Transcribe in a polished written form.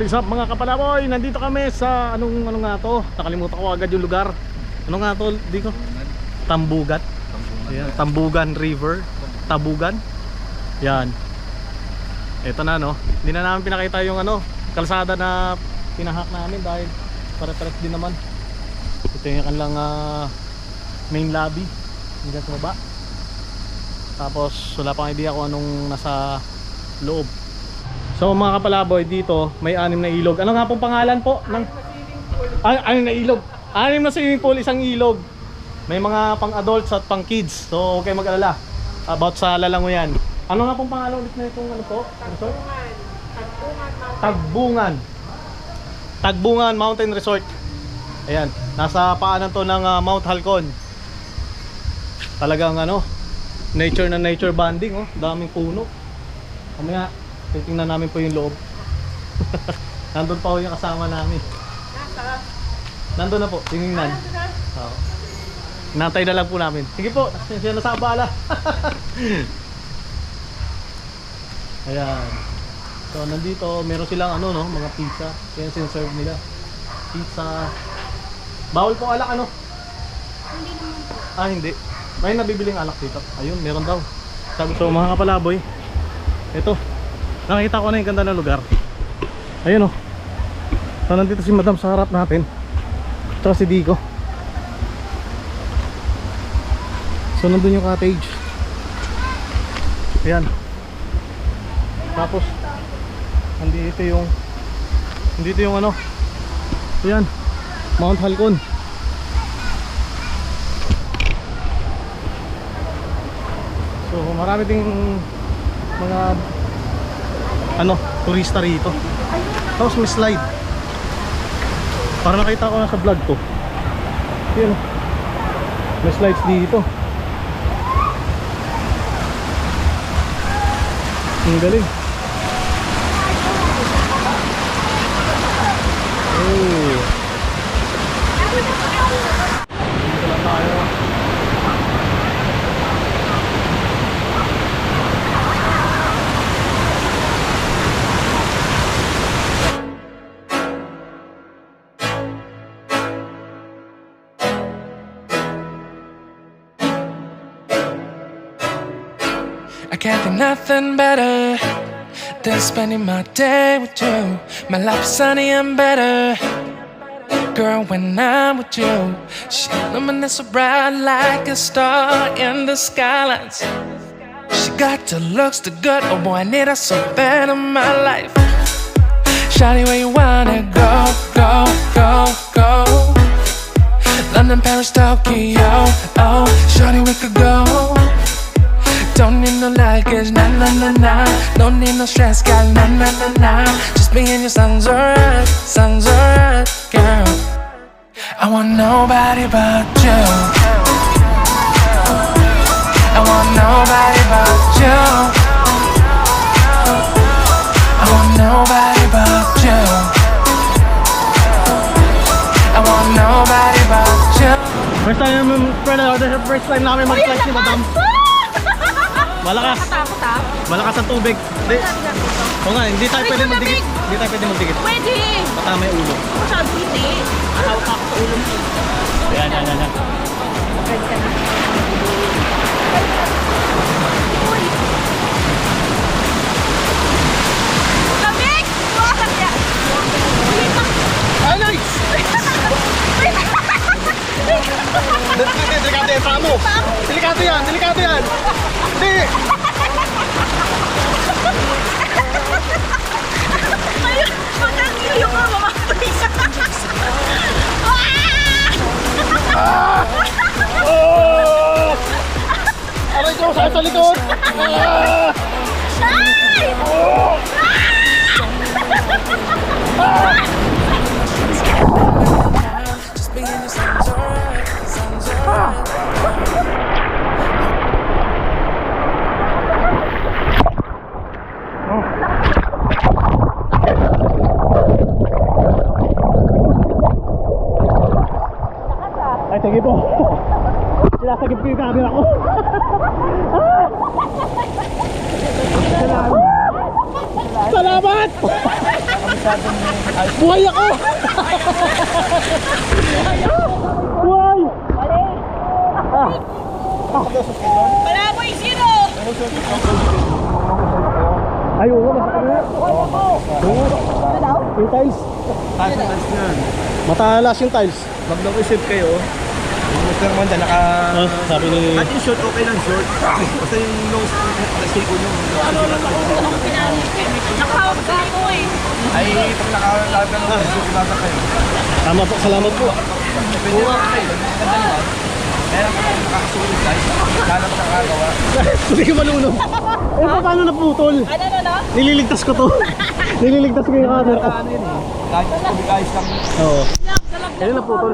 What is up mga kapalaboy? Nandito kami sa ano nga to? Nakalimutan ko agad yung lugar. Ano nga to? Dito? Tambugat. Ayan, Tambugan River. Tabugan. Yan. Ito na no. Hindi na namin pinakita yung ano, kalsada na pinahak namin dahil pare-pares din naman. Ito yung kanilang main lobby. Hanggang sa baba. Tapos wala pang idea kung anong nasa loob. So mga kapalaboy, dito may 6 na ilog. Ano nga pong pangalan po? Anim na ilog. 6 na swimming pool, isang ilog. May mga pang adults at pang kids. So okay mag-alala about sa Lalangoyan. Ano nga pong pangalan ulit na itong ano po? Tagbungan. Tagbungan Mountain Resort. Ayan, nasa paanan to ng Mount Halcon. Talagang ano, nature na nature bonding, oh. Daming puno. Mamaya titingnan namin po yung loob. Nandun pa po yung kasama namin. Nandun na po, tinignan. Nantay na lang po namin. Sige po, siya nasa abala. Ayan. So nandito, meron silang ano no, mga pizza. Yan sinserve nila. Pizza. Bawal po alak ano? Hindi naman po. Hindi. May nabibiling alak dito. Ayun, meron daw. So mga kapalaboy, ito. Nakita ko na yung ganda ng lugar. Ayun o. So nandito si Madam sa harap natin. Tsaka si Dico. So nandun yung cottage. Ayan. Tapos nandito yung ano. Ayan, Mount Halcon. So marami ding mga ano, turista rito. Tapos may slide. Para nakita ko na sa vlog ko. Ayan, may slides dito. Ang galing. Oh. Dito lang tayo. I can't think nothing better than spending my day with you. My life's sunny and better, girl, when I'm with you. She illuminates so bright like a star in the skylines. She got the looks, the good, oh boy, I need her so bad in my life. Shawty, where you wanna go, go, go, go? London, Paris, Tokyo, oh, shawty, we could go. Don't need no luggage, nah, nah, nah, nah. Don't need no stress, girl, nah, nah, nah, nah. Just me and you sounds alright, girl. I want nobody but you. I want nobody but you. I want nobody but you. I want nobody but you. First time namin mag-flight si Madam. Malakas. Malakas ang tubig. Hindi. O nga, hindi tayo pwede magdikit. Hindi tayo pwede magdikit. Pwede. Baka may ulo. Masyado hindi. Ahawak ako sa ulo mo. Ayan. Pwede ka na. Uy. Lamig! Buwasan niya. Ay, nice! Delikado yan, paa mo. Delikado yan. Hindi! Ayun, magkakiliyo ka, mamapay ka. Oh! Aray ko, saan sa likod? Ay! Oh! Just me and you sounds alright, Ay, sige po. Sinasagip ko yung camera ko. Salamat! Buhay ako! Buhay! Wala mo yung zero! Ay, oo, nasa kanya. Yung tiles. Matalas yung tiles. Pag nag-isip kayo, yung naman dyan, Sabi ni... At yung short, okay lang short. Basta yung nose, kasi ko yung... Nakahawag sa ako eh. Ay, pag nakalalap ka ng short, nasa kayo. Tama po, salamat po. Pwede naman kayo. Ganda naman. Meron ka lang nakakasulit guys. Hanap sa kagawa. Hindi ka malunod. Eh, paano naputol? Ano? Nililigtas ko to. Nililigtas ko yung camera ko. Ano yun eh. Kahit tubig ayos lang. Oo. Kaya naputol.